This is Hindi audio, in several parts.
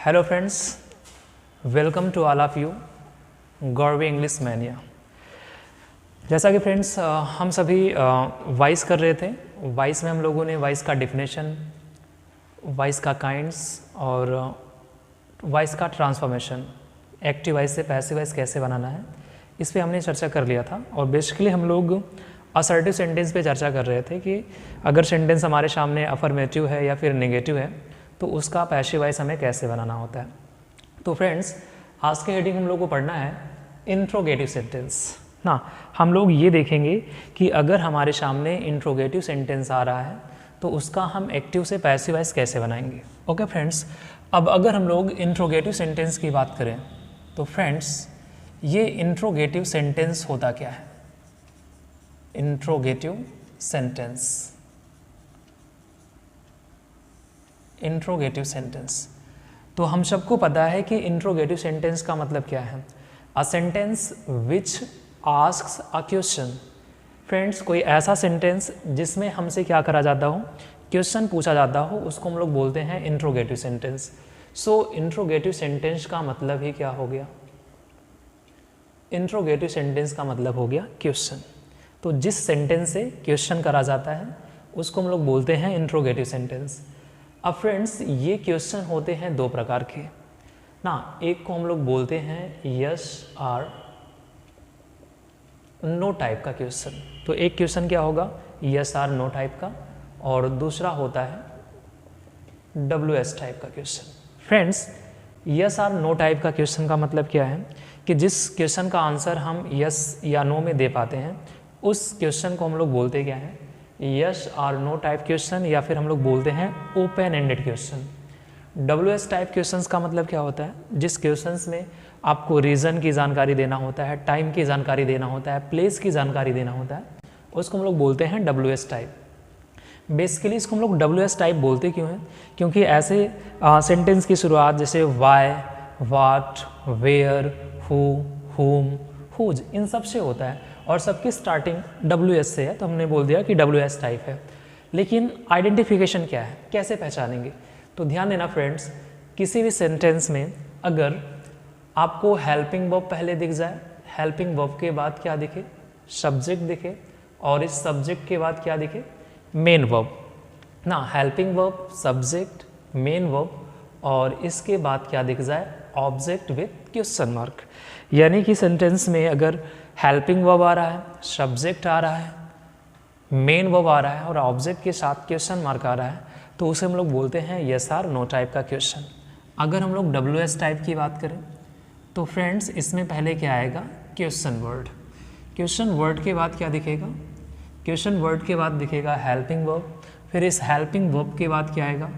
Hello friends, welcome to all of you Gauravi English mania. जैसा कि फ्रेंड्स हम सभी वॉइस कर रहे थे। वॉइस में हम लोगों ने वॉइस का डिफिनेशन, वॉइस का काइंड्स और वॉइस का ट्रांसफॉर्मेशन, एक्टिव वॉइस से पैसिव वॉइस कैसे बनाना है, इस पे हमने चर्चा कर लिया था। और बेसिकली हम लोग असर्टिव सेंटेंस पे चर्चा कर रहे थे कि अगर सेंटेंस हमारे सामने अफर्मेटिव है या फिर नेगेटिव है तो उसका पैसिव वॉइस हमें कैसे बनाना होता है। तो फ्रेंड्स, आज के हेडिंग हम लोग को पढ़ना है इंट्रोगेटिव सेंटेंस ना। हम लोग ये देखेंगे कि अगर हमारे सामने इंट्रोगेटिव सेंटेंस आ रहा है तो उसका हम एक्टिव से पैसिव वॉइस कैसे बनाएंगे। ओके फ्रेंड्स, अब अगर हम लोग इंट्रोगेटिव सेंटेंस की बात करें तो फ्रेंड्स, ये इंट्रोगेटिव सेंटेंस होता क्या है। इंट्रोगेटिव सेंटेंस, इंट्रोगेटिव सेंटेंस, तो हम सबको पता है कि इंट्रोगेटिव सेंटेंस का मतलब क्या है। अ sentence which asks a question. Friends, कोई ऐसा सेंटेंस जिसमें हमसे क्या करा जाता हो, क्वेश्चन पूछा जाता हो, उसको हम लोग बोलते हैं इंट्रोगेटिव सेंटेंस। सो इंट्रोगेटिव सेंटेंस का मतलब ही क्या हो गया, इंट्रोगेटिव सेंटेंस का मतलब हो गया क्वेश्चन। तो जिस सेंटेंस से क्वेश्चन करा जाता है उसको हम लोग बोलते हैं इंट्रोगेटिव सेंटेंस। अब फ्रेंड्स, ये क्वेश्चन होते हैं दो प्रकार के ना। एक को हम लोग बोलते हैं यस और नो टाइप का क्वेश्चन। तो एक क्वेश्चन क्या होगा, यस और नो टाइप का, और दूसरा होता है WS टाइप का क्वेश्चन। फ्रेंड्स, यस और नो टाइप का क्वेश्चन का मतलब क्या है कि जिस क्वेश्चन का आंसर हम यस या नो में दे पाते हैं उस क्वेश्चन को हम लोग बोलते क्या है, यस और नो टाइप क्वेश्चन, या फिर हम लोग बोलते हैं open ended question. WS type questions का मतलब क्या होता है, जिस क्वेश्चंस में आपको रीज़न की जानकारी देना होता है, टाइम की जानकारी देना होता है, प्लेस की जानकारी देना होता है, उसको हम लोग बोलते हैं WS टाइप। बेसिकली इसको हम लोग WS टाइप बोलते क्यों हैं, क्योंकि ऐसे सेंटेंस की शुरुआत जैसे वाई, वाट, वेयर, हु, हुम, हुज, इन सब से होता है और सबकी स्टार्टिंग WS से है, तो हमने बोल दिया कि WS टाइप है। लेकिन आइडेंटिफिकेशन क्या है, कैसे पहचानेंगे। तो ध्यान देना फ्रेंड्स, किसी भी सेंटेंस में अगर आपको हेल्पिंग वर्ब पहले दिख जाए, हेल्पिंग वर्ब के बाद क्या दिखे, सब्जेक्ट दिखे, और इस सब्जेक्ट के बाद क्या दिखे, मेन वर्ब ना। Helping verb, subject, main verb, और इसके बाद क्या दिख जाए, ऑब्जेक्ट विथ क्वेश्चन मार्क। यानी कि सेंटेंस में अगर हेल्पिंग वर्ब आ रहा है, सब्जेक्ट आ रहा है, मेन वर्ब आ रहा है और ऑब्जेक्ट के साथ क्वेश्चन मार्क आ रहा है, तो उसे हम लोग बोलते हैं यस और नो टाइप का क्वेश्चन। अगर हम लोग WS टाइप की बात करें तो फ्रेंड्स, इसमें पहले क्या आएगा, क्वेश्चन वर्ड। क्वेश्चन वर्ड के बाद क्या दिखेगा, क्वेश्चन वर्ड के बाद दिखेगा हेल्पिंग वर्ब। फिर इस हेल्पिंग वर्ब के बाद क्या आएगा,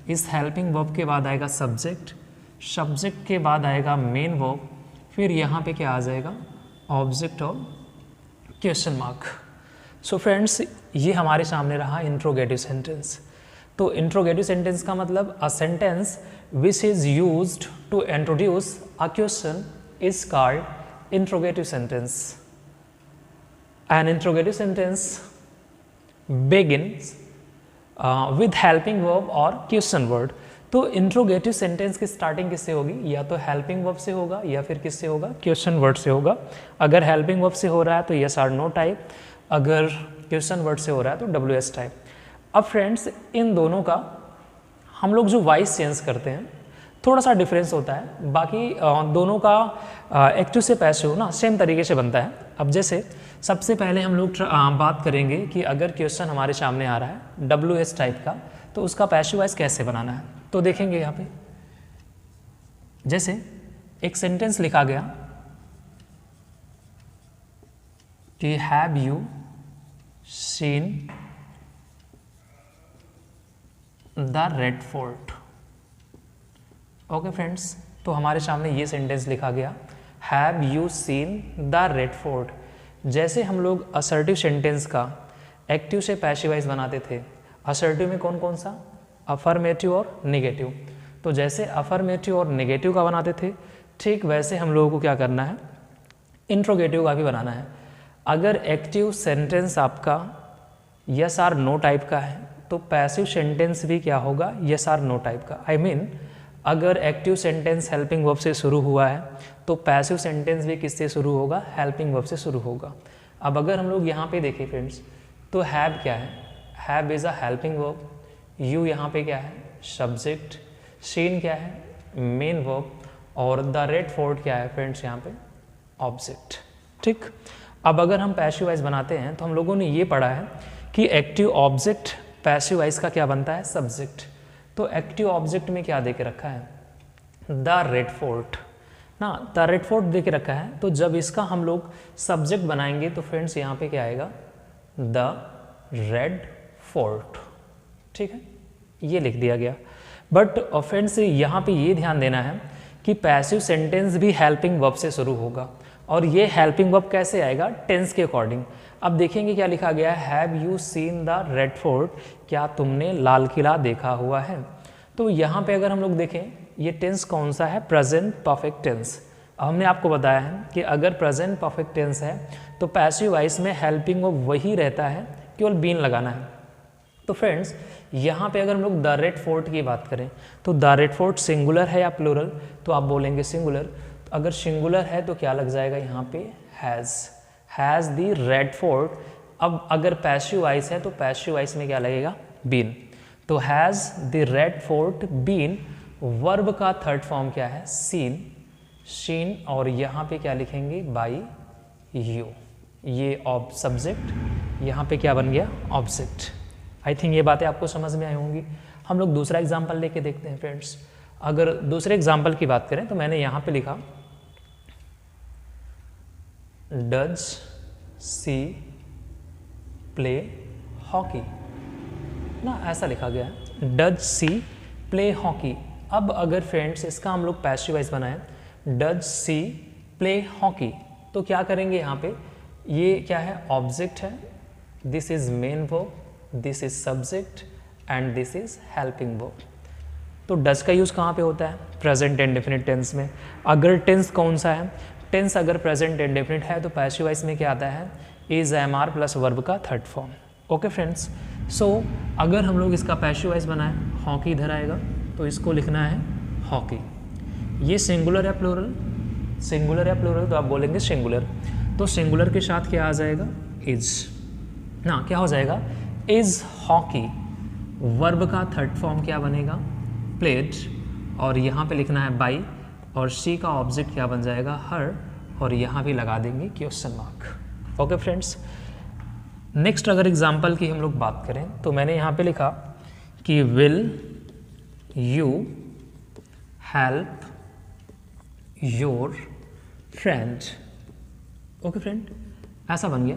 इस हेल्पिंग वर्ब के बाद आएगा सब्जेक्ट, सब्जेक्ट के बाद आएगा मेन वर्ब, फिर यहाँ पे क्या आ जाएगा, ऑब्जेक्ट और क्वेश्चन मार्क। सो फ्रेंड्स, ये हमारे सामने रहा इंट्रोगेटिव सेंटेंस। तो इंट्रोगेटिव सेंटेंस का मतलब a sentence which is used to introduce a question is called interrogative sentence. An interrogative sentence begins with helping verb और क्वेश्चन वर्ड। तो इंट्रोगेटिव सेंटेंस की स्टार्टिंग किससे होगी, या तो हेल्पिंग वर्ब से होगा या फिर किससे होगा, क्वेश्चन वर्ड से होगा। अगर हेल्पिंग वर्ब से हो रहा है तो यस और नो टाइप, अगर क्वेश्चन वर्ड से हो रहा है तो WS टाइप। अब फ्रेंड्स, इन दोनों का हम लोग जो वॉइस चेंज करते हैं थोड़ा सा डिफरेंस होता है। बाकी दोनों का एक्टिव से पैसिव ना सेम तरीके से बनता है। अब जैसे सबसे पहले हम लोग बात करेंगे कि अगर क्वेश्चन हमारे सामने आ रहा है WS टाइप का तो उसका पैसिव वॉइस कैसे बनाना है। तो देखेंगे यहाँ पे, जैसे एक सेंटेंस लिखा गया कि have you seen the red fort. Okay friends, तो हमारे सामने ये सेंटेंस लिखा गया, have you seen the red fort. जैसे हम लोग असर्टिव सेंटेंस का एक्टिव से पैसिव वॉइस बनाते थे, असर्टिव में कौन कौन सा, अफर्मेटिव और नेगेटिव। तो जैसे अफर्मेटिव और नेगेटिव का बनाते थे, ठीक वैसे हम लोगों को क्या करना है, इंट्रोगेटिव का भी बनाना है। अगर एक्टिव सेंटेंस आपका यस और नो टाइप का है तो पैसिव सेंटेंस भी क्या होगा, यस और नो टाइप का। आई मीन अगर एक्टिव सेंटेंस हेल्पिंग वर्ब से शुरू हुआ है तो पैसिव सेंटेंस भी किससे शुरू होगा, हेल्पिंग वर्ब से शुरू होगा। अब अगर हम लोग यहाँ पे देखें फ्रेंड्स, तो हैव क्या है, have is a helping verb, you यहाँ पे क्या है, सब्जेक्ट, सीन क्या है, मेन वर्ब, और द रेड फोर्ट क्या है फ्रेंड्स यहाँ पे, ऑब्जेक्ट। ठीक, अब अगर हम पैसिव वॉइस बनाते हैं तो हम लोगों ने ये पढ़ा है कि एक्टिव ऑब्जेक्ट पैसिव वॉइस का क्या बनता है, सब्जेक्ट। तो एक्टिव ऑब्जेक्ट में क्या दे के रखा है, द रेड फोर्ट ना, द रेड फोर्ट दे के रखा है। तो जब इसका हम लोग सब्जेक्ट बनाएंगे तो फ्रेंड्स यहाँ पे क्या आएगा, द रेड फोर्ट। ठीक है, ये लिख दिया गया। बट फ्रेंड्स यहाँ पे ये ध्यान देना है कि पैसिव सेंटेंस भी हेल्पिंग वर्ब से शुरू होगा, और ये हेल्पिंग वर्ब कैसे आएगा, टेंस के अकॉर्डिंग। अब देखेंगे क्या लिखा गया है, have you seen the red fort, क्या तुमने लाल किला देखा हुआ है। तो यहाँ पे अगर हम लोग देखें ये टेंस कौन सा है, प्रेजेंट परफेक्ट टेंस। हमने आपको बताया है कि अगर प्रेजेंट परफेक्ट टेंस है तो पैसिव वॉइस में हेल्पिंग वर्ब वही रहता है, केवल बीन लगाना है। तो फ्रेंड्स यहाँ पे अगर हम लोग द रेड फोर्ट की बात करें तो द रेड फोर्ट सिंगुलर है या प्लूरल, तो आप बोलेंगे सिंगुलर। तो अगर सिंगुलर है तो क्या लग जाएगा यहाँ पे, हैज़ द रेड फोर्ट। अब अगर पैसिव वॉइस है तो पैसिव वॉइस में क्या लगेगा, बीन। तो has the red fort been, verb का थर्ड फॉर्म क्या है, सीन, और यहाँ पे क्या लिखेंगे, बाई यू। ये सब्जेक्ट यहाँ पे क्या बन गया, ऑब्जेक्ट। आई थिंक ये बातें आपको समझ में आई होंगी। हम लोग दूसरा एग्जाम्पल लेके देखते हैं फ्रेंड्स। अगर दूसरे एग्जाम्पल की बात करें तो मैंने यहाँ पे लिखा डज सी प्ले हॉकी ना, ऐसा लिखा गया है, डज सी प्ले हॉकी। अब अगर फ्रेंड्स इसका हम लोग पैसिव वॉइस बनाएं, डज सी प्ले हॉकी, तो क्या करेंगे यहाँ पे, ये क्या है, ऑब्जेक्ट है, this is main verb, this is subject and this is helping verb. तो डज का यूज़ कहाँ पे होता है, प्रेजेंट इंडेफिनिट टेंस में। अगर टेंस कौन सा है, टेंस अगर प्रेजेंट इंडेफिनिट है तो पैसिव वॉइस में क्या आता है, is am are plus verb का third form. Okay friends, so अगर हम लोग इसका पैसिव वॉइस बनाएं, हॉकी इधर आएगा तो इसको लिखना है हॉकी। ये सिंगुलर या प्लूरल, सिंगुलर या प्लूरल, तो आप बोलेंगे सिंगुलर। तो सिंगुलर के साथ क्या आ जाएगा, इज ना, क्या हो जाएगा, इज हॉकी। वर्ब का थर्ड फॉर्म क्या बनेगा, प्लेड, और यहाँ पे लिखना है बाई, और सी का ऑब्जेक्ट क्या बन जाएगा, हर, और यहाँ भी लगा देंगे question mark. Okay friends, next अगर एग्जाम्पल की हम लोग बात करें तो मैंने यहाँ पे लिखा कि will you help your friend. Okay friend, ऐसा बन गया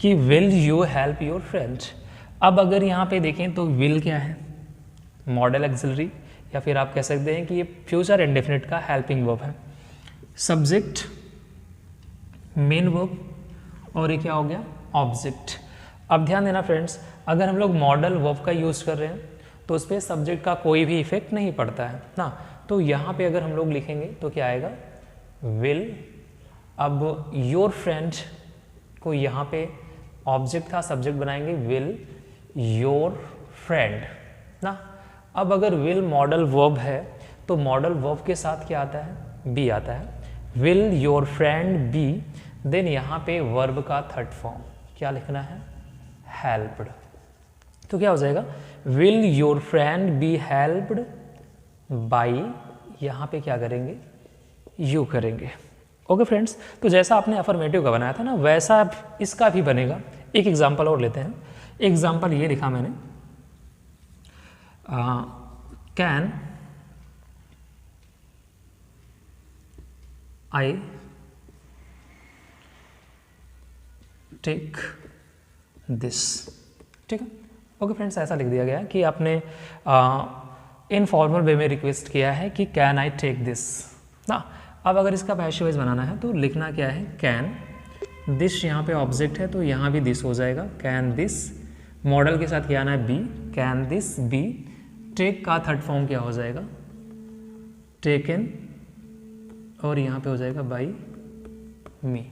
कि will you help your friend. अब अगर यहाँ पे देखें तो विल क्या है, मॉडल एक्सिलरी, या फिर आप कह सकते हैं कि ये फ्यूचर इंडेफिनिट का हेल्पिंग वर्ब है। सब्जेक्ट, मेन वर्ब, और ये क्या हो गया, ऑब्जेक्ट। अब ध्यान देना फ्रेंड्स, अगर हम लोग मॉडल वर्ब का यूज़ कर रहे हैं तो उस पर सब्जेक्ट का कोई भी इफेक्ट नहीं पड़ता है ना। तो यहाँ पे अगर हम लोग लिखेंगे तो क्या आएगा, विल। अब योर फ्रेंड को यहाँ पे ऑब्जेक्ट का सब्जेक्ट बनाएंगे, विल योर फ्रेंड ना। अब अगर विल मॉडल वर्ब है तो मॉडल वर्ब के साथ क्या आता है, बी आता है, will your friend be. Then यहाँ पे वर्ब का थर्ड फॉर्म क्या लिखना है, हेल्प्ड। तो क्या हो जाएगा, will your friend be helped by, यहाँ पे क्या करेंगे, यू करेंगे। ओके फ्रेंड्स, तो जैसा आपने अफर्मेटिव का बनाया था ना वैसा अब इसका भी बनेगा। एक एग्जांपल और लेते हैं। एग्जांपल ये लिखा मैंने, कैन आई टेक दिस। ठीक है, ओके फ्रेंड्स, ऐसा लिख दिया गया है कि आपने इनफॉर्मल वे में रिक्वेस्ट किया है कि कैन आई टेक दिस ना। अब अगर इसका पैसिव वॉइस बनाना है तो लिखना क्या है, कैन, दिस यहाँ पे ऑब्जेक्ट है तो यहाँ भी दिस हो जाएगा, कैन दिस। मॉडल के साथ क्या आना है, be, can this be. Take का थर्ड फॉर्म क्या हो जाएगा, टेकन, और यहाँ पे हो जाएगा by me.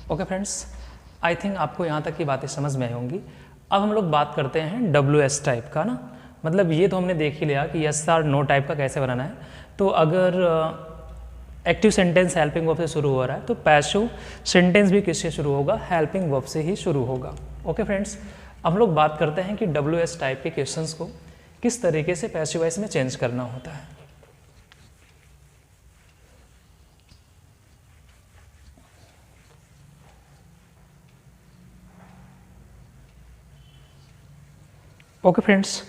Okay friends, I think आपको यहाँ तक की बातें समझ में आई होंगी। अब हम लोग बात करते हैं WS टाइप का ना, मतलब ये तो हमने देख ही लिया कि यस आर नो टाइप का कैसे बनाना है। तो अगर एक्टिव सेंटेंस हेल्पिंग वर्ब से शुरू हो रहा है तो पैसिव सेंटेंस भी किससे शुरू होगा, हेल्पिंग वर्ब से ही शुरू होगा। ओके फ्रेंड्स, अब हम लोग बात करते हैं कि WS टाइप के क्वेश्चंस को किस तरीके से पैसिव वॉइस में चेंज करना होता है। ओके फ्रेंड्स,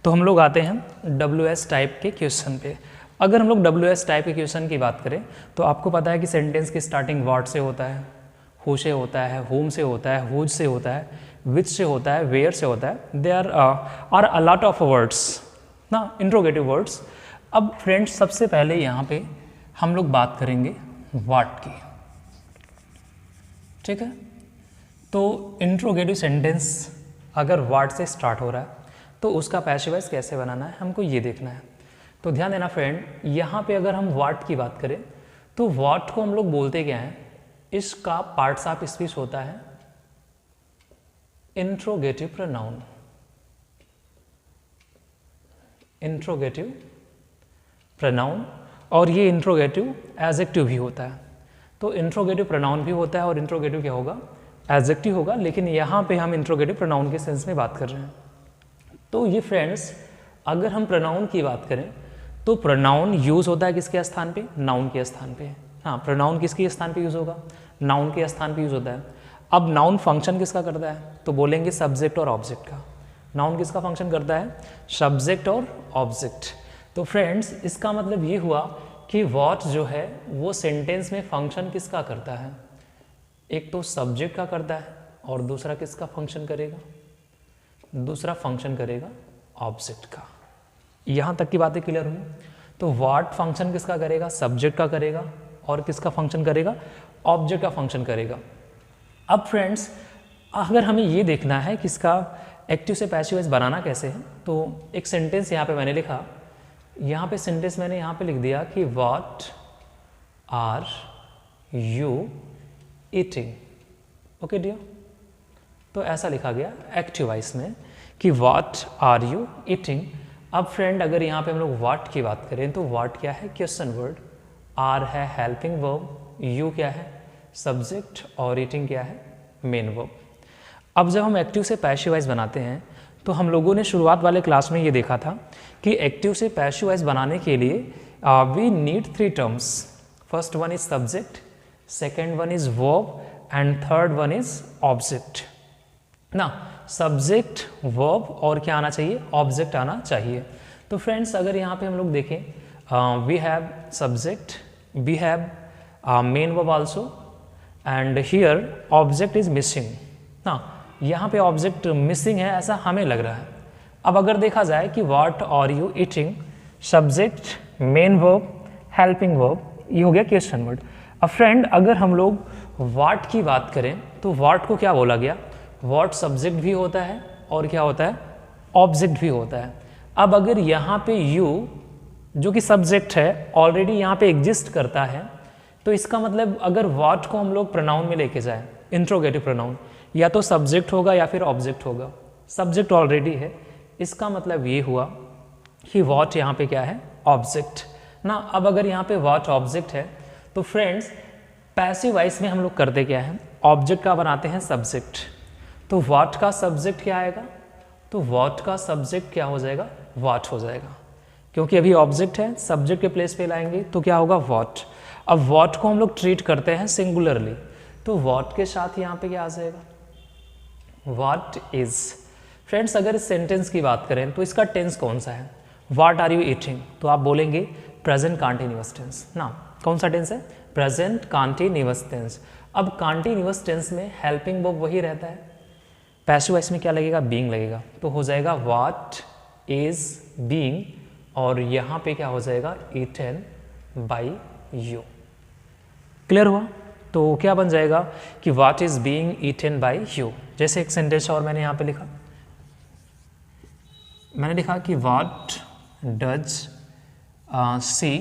तो हम लोग आते हैं WS टाइप के क्वेश्चन पे। अगर हम लोग WS टाइप के क्वेश्चन की बात करें तो आपको पता है कि सेंटेंस की स्टार्टिंग व्हाट से होता है, हु से होता है, होम से होता है, हुज से होता है, विच से होता है, वेयर से होता है। There are a lot of words ना, इंट्रोगेटिव वर्ड्स। अब फ्रेंड्स सबसे पहले यहाँ पे हम लोग बात करेंगे व्हाट की, ठीक है। तो इंट्रोगेटिव सेंटेंस अगर व्हाट से स्टार्ट हो रहा है तो उसका पैसिव वॉइस कैसे बनाना है हमको ये देखना है। तो ध्यान देना फ्रेंड, यहाँ पे अगर हम व्हाट की बात करें तो व्हाट को हम लोग बोलते क्या हैं, इसका पार्ट्स ऑफ स्पीच होता है इंट्रोगेटिव प्रोनाउन। इंट्रोगेटिव प्रोनाउन, और ये इंट्रोगेटिव एडजेक्टिव भी होता है। तो इंट्रोगेटिव प्रोनाउन भी होता है और इंट्रोगेटिव क्या होगा, एडजेक्टिव होगा, लेकिन यहाँ पे हम इंट्रोगेटिव प्रोनाउन के सेंस में बात कर रहे हैं। तो ये फ्रेंड्स अगर हम प्रोनाउन की बात करें तो प्रोनाउन यूज होता है किसके स्थान पे, नाउन के स्थान पे। हाँ, प्रोनाउन किसके स्थान पे यूज होगा, नाउन के स्थान पे यूज होता है। अब नाउन फंक्शन किसका करता है, तो बोलेंगे सब्जेक्ट और ऑब्जेक्ट का। नाउन किसका फंक्शन करता है, सब्जेक्ट और ऑब्जेक्ट। तो फ्रेंड्स इसका मतलब ये हुआ कि व्हाट जो है वो सेंटेंस में फंक्शन किसका करता है, एक तो सब्जेक्ट का करता है और दूसरा किसका फंक्शन करेगा, दूसरा फंक्शन करेगा ऑब्जेक्ट का। यहाँ तक की बातें क्लियर हुई। तो व्हाट फंक्शन किसका करेगा, सब्जेक्ट का करेगा, और किसका फंक्शन करेगा, ऑब्जेक्ट का फंक्शन करेगा। अब फ्रेंड्स अगर हमें ये देखना है कि इसका एक्टिव से पैसिव वॉइस बनाना कैसे है, तो एक सेंटेंस यहाँ पे मैंने लिखा, यहाँ पे सेंटेंस मैंने यहाँ पे लिख दिया कि what are you eating. Okay dear, तो ऐसा लिखा गया एक्टिव वॉइस में कि व्हाट आर यू ईटिंग। अब फ्रेंड अगर यहाँ पे हम लोग व्हाट की बात करें तो व्हाट क्या है, क्वेश्चन वर्ड, आर है हेल्पिंग वर्ब, यू क्या है सब्जेक्ट, और ईटिंग क्या है मेन वर्ब। अब जब हम एक्टिव से पैसिव वॉइस बनाते हैं तो हम लोगों ने शुरुआत वाले क्लास में ये देखा था कि एक्टिव से पैसिव वॉइस बनाने के लिए we need 3 terms. First one is subject, second one is verb, and third one is object ना। सब्जेक्ट, वर्ब और क्या आना चाहिए, ऑब्जेक्ट आना चाहिए। तो फ्रेंड्स अगर यहाँ पे हम लोग देखें, we have subject, we have main verb also, and here object is missing ना। यहाँ पे ऑब्जेक्ट मिसिंग है ऐसा हमें लग रहा है। अब अगर देखा जाए कि what are you eating, subject, main verb, helping verb, ये हो गया क्वेश्चन वर्ड। अब फ्रेंड अगर हम लोग व्हाट की बात करें तो व्हाट को क्या बोला गया, व्हाट सब्जेक्ट भी होता है और क्या होता है, ऑब्जेक्ट भी होता है। अब अगर यहाँ पे यू जो कि सब्जेक्ट है ऑलरेडी यहाँ पे एग्जिस्ट करता है, तो इसका मतलब अगर व्हाट को हम लोग प्रोनाउन में लेके जाए, इंट्रोगेटिव प्रोनाउन, या तो सब्जेक्ट होगा या फिर ऑब्जेक्ट होगा। सब्जेक्ट ऑलरेडी है, इसका मतलब ये हुआ कि व्हाट यहाँ पे क्या है, ऑब्जेक्ट ना। अब अगर यहाँ पे व्हाट ऑब्जेक्ट है तो फ्रेंड्स पैसिव वॉइस में हम लोग करते क्या है, ऑब्जेक्ट का बनाते हैं सब्जेक्ट। तो व्हाट का सब्जेक्ट क्या आएगा, तो व्हाट का सब्जेक्ट क्या हो जाएगा, व्हाट हो जाएगा, क्योंकि अभी ऑब्जेक्ट है, सब्जेक्ट के प्लेस पे लाएंगे तो क्या होगा, व्हाट। अब व्हाट को हम लोग ट्रीट करते हैं सिंगुलरली, तो व्हाट के साथ यहाँ पे क्या आ जाएगा, व्हाट इज। फ्रेंड्स अगर इस सेंटेंस की बात करें तो इसका टेंस कौन सा है, व्हाट आर यू ईटिंग, तो आप बोलेंगे प्रेजेंट कंटीन्यूअस टेंस ना। कौन सा टेंस है, प्रेजेंट कंटीन्यूअस टेंस। अब कंटीन्यूअस टेंस में हेल्पिंग वर्ब वही रहता है, पैसिव वॉइस में क्या लगेगा, बीइंग लगेगा, तो हो जाएगा व्हाट इज बीइंग, और यहाँ पे क्या हो जाएगा, ईटन बाय यू। क्लियर हुआ। तो क्या बन जाएगा कि what is being eaten by you. जैसे एक सेंटेंस और मैंने यहाँ पे लिखा, मैंने लिखा कि what does she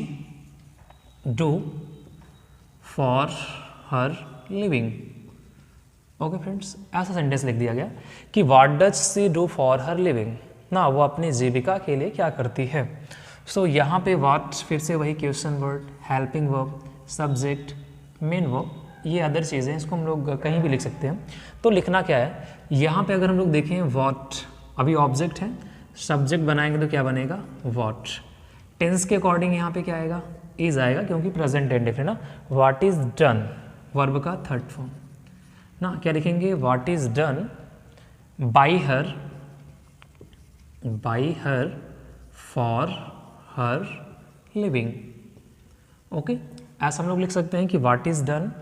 do for her living. Okay friends, ऐसा सेंटेंस लिख दिया गया कि what does she do for her living, ना वो अपनी जीविका के लिए क्या करती है। सो यहाँ पे व्हाट फिर से वही question word, helping verb, subject, main verb, ये अदर चीज़ें, इसको हम लोग कहीं भी लिख सकते हैं। तो लिखना क्या है यहाँ पे, अगर हम लोग देखें व्हाट अभी ऑब्जेक्ट है, सब्जेक्ट बनाएंगे तो क्या बनेगा व्हाट। टेंस के अकॉर्डिंग यहाँ पे क्या आएगा, इज आएगा, क्योंकि प्रेजेंट टेंस है ना। व्हाट इज डन वर्ब का थर्ड फॉर्म ना, क्या लिखेंगे what is done by her for her living. Okay, ऐसा हम लोग लिख सकते हैं कि what is done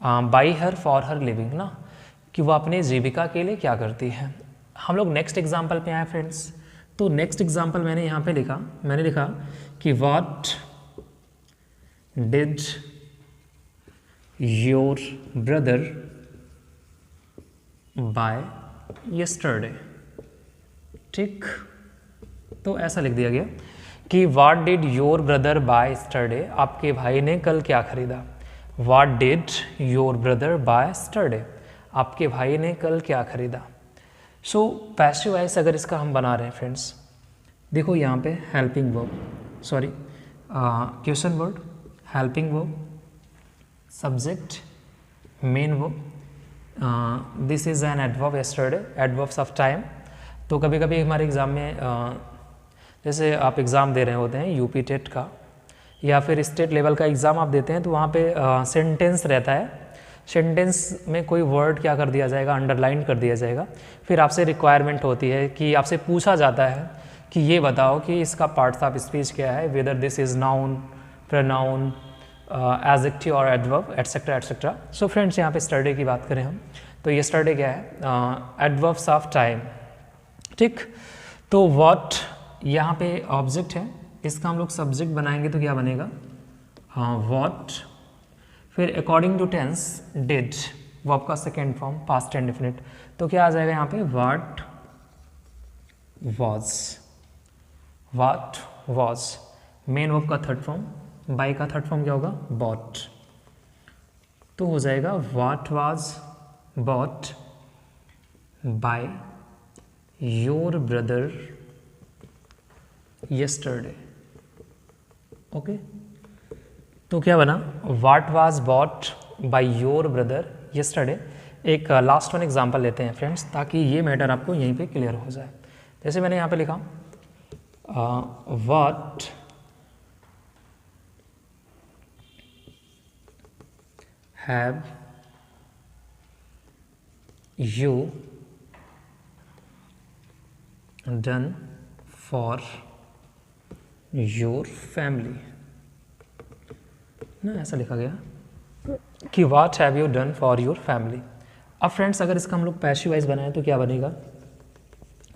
by her for her living ना, कि वो अपने जीविका के लिए क्या करती है। हम लोग नेक्स्ट एग्जाम्पल पे आए फ्रेंड्स। तो नेक्स्ट एग्जाम्पल मैंने यहाँ पे लिखा कि what did your brother buy yesterday. ठीक, तो ऐसा लिख दिया गया कि what did your brother buy yesterday, आपके भाई ने कल क्या खरीदा। What did your brother buy yesterday, आपके भाई ने कल क्या खरीदा। सो पैसिव वॉइस अगर इसका हम बना रहे हैं फ्रेंड्स, देखो यहाँ पे helping verb, sorry question word, helping verb, subject, main verb, this is an adverb yesterday, adverbs of time. तो कभी कभी हमारे एग्ज़ाम में जैसे आप एग्ज़ाम दे रहे होते हैं यूपी टेट का या फिर स्टेट लेवल का एग्ज़ाम आप देते हैं, तो वहाँ पे सेंटेंस रहता है। सेंटेंस में कोई वर्ड क्या कर दिया जाएगा, अंडरलाइन कर दिया जाएगा। फिर आपसे रिक्वायरमेंट होती है कि आपसे पूछा जाता है कि ये बताओ कि इसका पार्ट्स ऑफ स्पीच क्या है, whether this is noun, pronoun, adjective और adverb, etcetera etcetera. So friends, यहाँ पे यस्टरडे की बात करें हम, तो यस्टरडे क्या है, एडवर्ब्स ऑफ टाइम। ठीक, तो व्हाट यहाँ पे ऑब्जेक्ट है, इसका हम लोग सब्जेक्ट बनाएंगे तो क्या बनेगा व्हाट। फिर according to tense did, verb का सेकेंड फॉर्म पास्ट इंडेफिनिट, तो क्या आ जाएगा यहाँ पे व्हाट वाज। मेन वर्ब का थर्ड फॉर्म, बाय का थर्ड फॉर्म क्या होगा बॉट, तो हो जाएगा what was bought by your brother yesterday. Okay, तो क्या बना what was bought by your brother yesterday. एक लास्ट वन एग्जांपल लेते हैं फ्रेंड्स, ताकि ये मैटर आपको यहीं पे क्लियर हो जाए। जैसे मैंने यहाँ पे लिखा what have you done for your family ना, ऐसा लिखा गया कि what have you done for your family. अब फ्रेंड्स, अगर इसका हम लोग पैसिव वॉइस बनाएं तो क्या बनेगा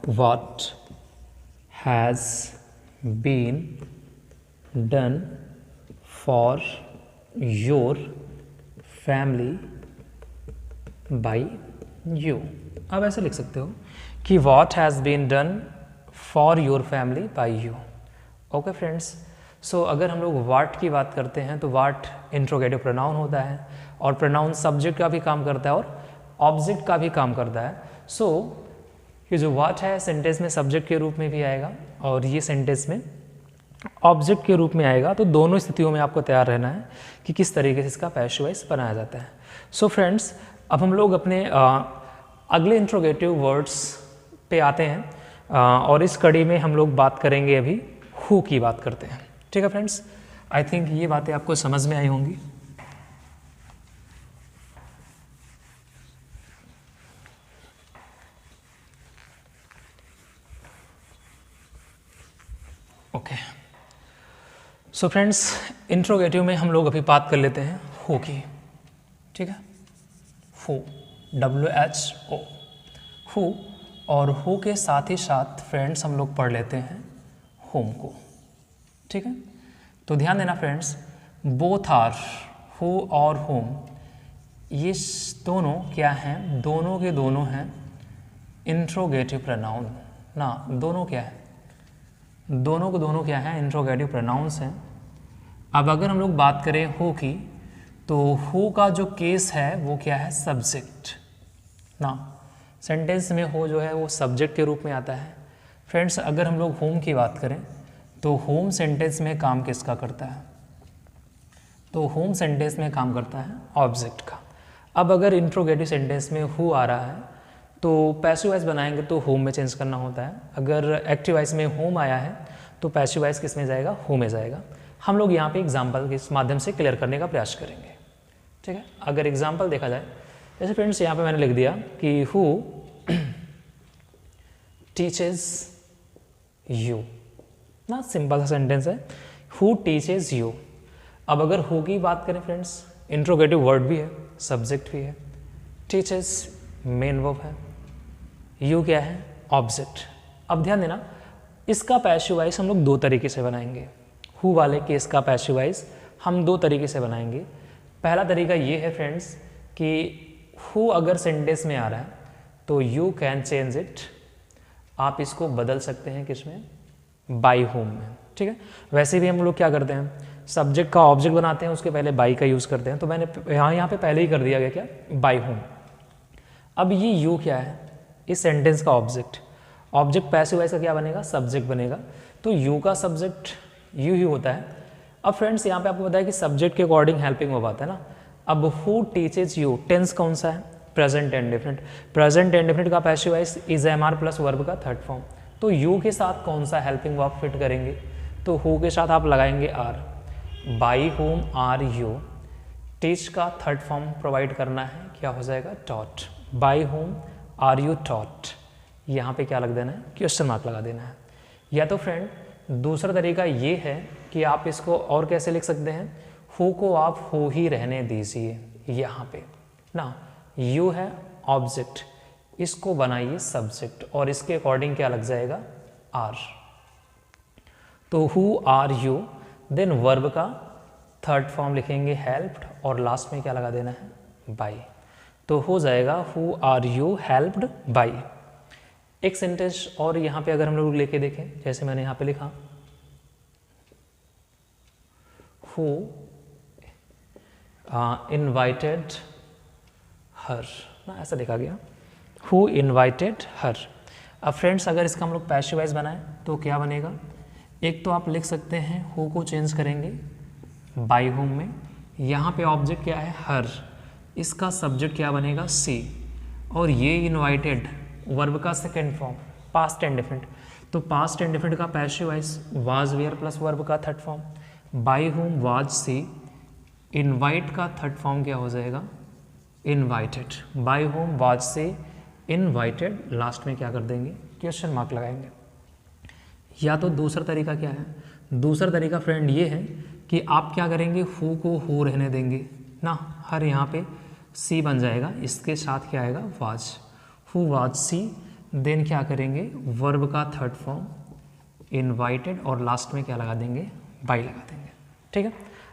what has been done for your family by you. अब ऐसे लिख सकते हो कि what has been done for your family by you. Okay friends, so अगर हम लोग व्हाट की बात करते हैं तो व्हाट इंट्रोगेटिव प्रोनाउन होता है, और प्रोनाउन सब्जेक्ट का भी काम करता है और ऑब्जेक्ट का भी काम करता है। सो ये जो व्हाट है सेंटेंस में सब्जेक्ट के रूप में भी आएगा और ये सेंटेंस में ऑब्जेक्ट के रूप में आएगा। तो दोनों स्थितियों में आपको तैयार रहना है कि किस तरीके से इसका पैसिव वॉइस बनाया जाता है। सो फ्रेंड्स, अब हम लोग अपने अगले इंट्रोगेटिव वर्ड्स पे आते हैं और इस कड़ी में हम लोग बात करेंगे अभी हु की बात करते हैं। ठीक है फ्रेंड्स, आई थिंक ये बातें आपको समझ में आई होंगी। ओके, सो फ्रेंड्स, इंट्रोगेटिव में हम लोग अभी बात कर लेते हैं हु की। ठीक है, हु, WHO, हु, और हु के साथ ही साथ फ्रेंड्स हम लोग पढ़ लेते हैं होम को। ठीक है, तो ध्यान देना फ्रेंड्स, बोथ आर, हु और होम, ये दोनों क्या हैं, दोनों के दोनों हैं इंट्रोगेटिव प्रोनाउन ना। दोनों क्या है, दोनों को दोनों क्या है इंट्रोगेटिव प्रोनाउंस हैं। अब अगर हम लोग बात करें हु की, तो हु का जो केस है वो क्या है सब्जेक्ट। ना। सेंटेंस में हो जो है वो सब्जेक्ट के रूप में आता है। फ्रेंड्स अगर हम लोग होम की बात करें तो होम सेंटेंस में काम किसका करता है? तो होम सेंटेंस में काम करता है ऑब्जेक्ट का। अब अगर इंट्रोगेटिव सेंटेंस में हु आ रहा है तो पैसिव वॉइस बनाएंगे तो होम में चेंज करना होता है। अगर एक्टिव वॉइस में होम आया है तो पैसिव वॉइस किस में जाएगा? हु में जाएगा। हम लोग यहाँ पे एग्जाम्पल के माध्यम से क्लियर करने का प्रयास करेंगे, ठीक है। अगर एग्जाम्पल देखा जाए, जैसे फ्रेंड्स यहाँ पे मैंने लिख दिया कि हु टीचेस यू ना, सिंपल सा सेंटेंस है, हु टीचेस यू। अब अगर हु की बात करें फ्रेंड्स, इंट्रोगेटिव वर्ड भी है, सब्जेक्ट भी है, टीचेस मेन वर्ब है, यू क्या है? ऑब्जेक्ट। अब ध्यान देना, इसका पैसिव वॉइस हम लोग दो तरीके से बनाएंगे। हु वाले केस का पैसिव वॉइस हम दो तरीके से बनाएंगे। पहला तरीका ये है फ्रेंड्स कि हु अगर सेंटेंस में आ रहा है तो यू कैन चेंज इट, आप इसको बदल सकते हैं किसमें? बाई होम में, ठीक है। वैसे भी हम लोग क्या करते हैं, सब्जेक्ट का ऑब्जेक्ट बनाते हैं, उसके पहले बाई का यूज़ करते हैं। तो मैंने यहाँ पे पहले ही कर दिया गया क्या? By home. अब ये यू क्या है? इस सेंटेंस का ऑब्जेक्ट। ऑब्जेक्ट पैसिव वॉइस का क्या बनेगा? सब्जेक्ट बनेगा। तो यू का सब्जेक्ट यू ही होता है। अब फ्रेंड्स यहाँ पे आपको पता है कि सब्जेक्ट के अकॉर्डिंग हेल्पिंग वर्ब आता है ना। अब हु टीचेज यू, टेंस कौन सा है? Present indefinite. प्रेजेंट इंडेफिनिट का passive voice is am plus verb का थर्ड फॉर्म। तो यू के साथ कौन सा हेल्पिंग वर्ब फिट करेंगे? तो हु के साथ आप लगाएंगे are. By whom are you. Teach का थर्ड फॉर्म प्रोवाइड करना है, क्या हो जाएगा? Taught. By whom are you taught. यहाँ पे क्या लग देना है? क्वेश्चन मार्क लगा देना है। या तो फ्रेंड दूसरा तरीका ये है कि आप इसको और कैसे लिख सकते हैं, हु को आप हु ही रहने दीजिए यहाँ पे ना। यू है ऑब्जेक्ट, इसको बनाइए सब्जेक्ट और इसके अकॉर्डिंग क्या लग जाएगा? आर। तो who are you, then verb का थर्ड फॉर्म लिखेंगे हेल्प्ड और लास्ट में क्या लगा देना है? बाई। तो हो जाएगा who are you helped by. एक सेंटेंस और यहाँ पे अगर हम लोग लेके देखें, जैसे मैंने यहाँ पे लिखा हु इनवाइटेड हर ना, ऐसा लिखा गया हु इनवाइटेड हर। अब फ्रेंड्स अगर इसका हम लोग पैसिव वॉइस बनाएं तो क्या बनेगा? एक तो आप लिख सकते हैं हु को चेंज करेंगे बाई होम में, यहाँ पे ऑब्जेक्ट क्या है? हर। इसका सब्जेक्ट क्या बनेगा? सी। और ये इनवाइटेड वर्ब का सेकेंड फॉर्म पास्ट इंडेफिनिट। तो पास्ट इंडेफिनिट का passive voice was were plus verb का third form. By whom was C. Invite का थर्ड फॉर्म क्या हो जाएगा? Invited. By whom was C invited, last में क्या कर देंगे? क्वेश्चन मार्क लगाएंगे। या तो दूसरा तरीका क्या है? दूसरा तरीका फ्रेंड ये है कि आप क्या करेंगे, हु को हु रहने देंगे ना, हर यहाँ पे सी बन जाएगा, इसके साथ क्या आएगा? Was. Who was she, then क्या करेंगे? वर्ब का थर्ड फॉर्म इनवाइटेड और लास्ट में क्या लगा देंगे? बाई लगा देंगे। ठीक है,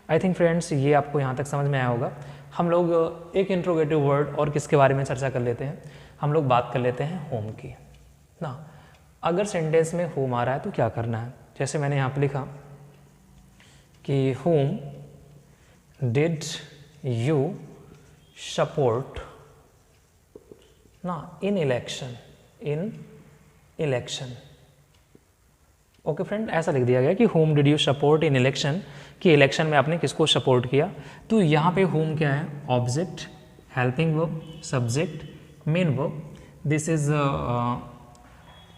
आई थिंक फ्रेंड्स ये आपको यहाँ तक समझ में आया होगा। हम लोग एक इंट्रोगेटिव वर्ड और किसके बारे में चर्चा कर लेते हैं, हम लोग बात कर लेते हैं होम की ना। अगर सेंटेंस में होम आ रहा है तो क्या करना है, जैसे मैंने यहाँ पे लिखा कि होम डिड यू सपोर्ट ना इन इलेक्शन, इन इलेक्शन। ओके फ्रेंड, ऐसा लिख दिया गया कि home did you support in election, कि इलेक्शन में आपने किसको सपोर्ट किया। तो यहाँ पे होम क्या है? Object, helping verb, subject, main verb. This is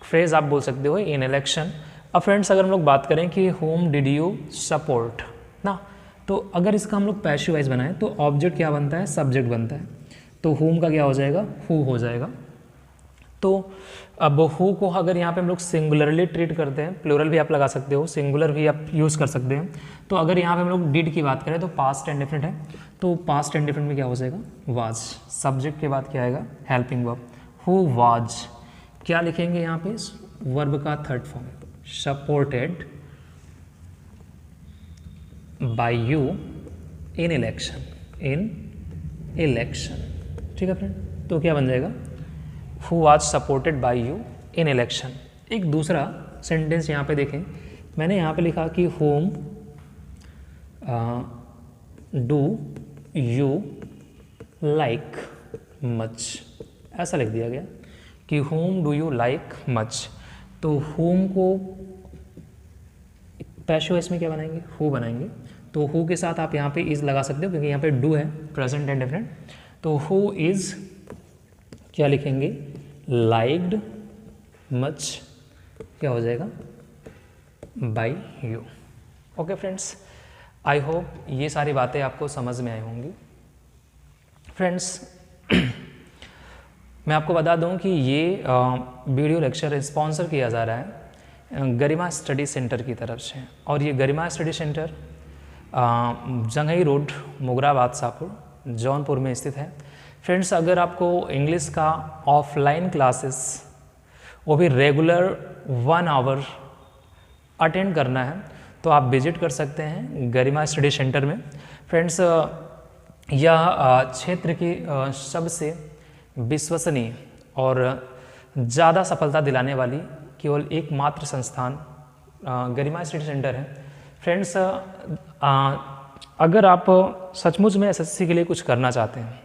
phrase आप बोल सकते हो इन इलेक्शन। अब फ्रेंड्स अगर हम लोग बात करें कि होम डिड यू सपोर्ट ना, तो अगर इसका हम लोग पैसिव वॉइस बनाएं तो ऑब्जेक्ट क्या बनता है? सब्जेक्ट बनता है। तो होम का क्या हो जाएगा? हु हो जाएगा। तो अब हु को अगर यहाँ पे हम लोग सिंगुलरली ट्रीट करते हैं, प्लूरल भी आप लगा सकते हो, सिंगुलर भी आप यूज़ कर सकते हैं। तो अगर यहाँ पे हम लोग डिड की बात करें तो पास्ट इंडेफिनिट है, तो पास्ट इंडेफिनिट में क्या हो जाएगा? वाज। सब्जेक्ट के बाद क्या आएगा? Helping verb. हु वाज, क्या लिखेंगे यहाँ पे? वर्ब का third form supported by you in election, in election. ठीक है फ्रेंड, तो क्या बन जाएगा? Who was supported by you in election. एक दूसरा सेंटेंस यहाँ पे देखें, मैंने यहाँ पे लिखा कि home do you like much, ऐसा लिख दिया गया कि whom do you like much, तो whom को पैशो इसमें क्या बनाएंगे, who बनाएंगे। तो who के साथ आप यहाँ पे is लगा सकते हो क्योंकि यहाँ पे do है, प्रेजेंट एंड डिफरेंट। तो who is क्या लिखेंगे, liked much क्या हो जाएगा, by you। Okay friends, I hope ये सारी बातें आपको समझ में आई होंगी। फ्रेंड्स मैं आपको बता दूं कि ये वीडियो लेक्चर स्पॉन्सर किया जा रहा है गरिमा स्टडी सेंटर की तरफ से, और ये Garima study centre Janghai road, Mugrabad, Shahpur, Jaunpur में स्थित है। फ्रेंड्स अगर आपको इंग्लिश का ऑफलाइन क्लासेस वो भी रेगुलर 1 आवर अटेंड करना है तो आप विजिट कर सकते हैं गरिमा स्टडी सेंटर में। फ्रेंड्स यह क्षेत्र की सबसे विश्वसनीय और ज़्यादा सफलता दिलाने वाली केवल एकमात्र संस्थान गरिमा स्टडी सेंटर है। फ्रेंड्स अगर आप सचमुच में एसएससी के लिए कुछ करना चाहते हैं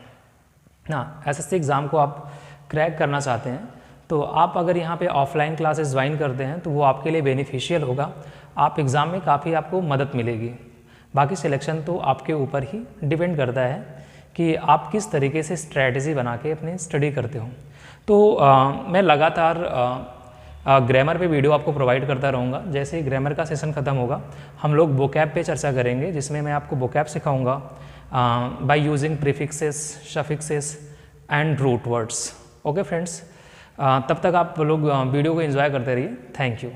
ना, एसएससी एग्ज़ाम को आप क्रैक करना चाहते हैं, तो आप अगर यहाँ पे ऑफलाइन क्लासेस ज्वाइन करते हैं तो वो आपके लिए बेनिफिशियल होगा। आप एग्ज़ाम में काफ़ी आपको मदद मिलेगी। बाकी सिलेक्शन तो आपके ऊपर ही डिपेंड करता है कि आप किस तरीके से स्ट्रैटेजी बना के अपनी स्टडी करते हो। तो मैं लगातार ग्रामर पे वीडियो आपको प्रोवाइड करता रहूँगा। जैसे ही ग्रामर का सेशन ख़त्म होगा हम लोग वोकैब पे चर्चा करेंगे, जिसमें मैं आपको वोकैब सिखाऊंगा by using prefixes, suffixes and root words. Okay friends, तब तक आप लोग वीडियो को एंजॉय करते रहिए। Thank you.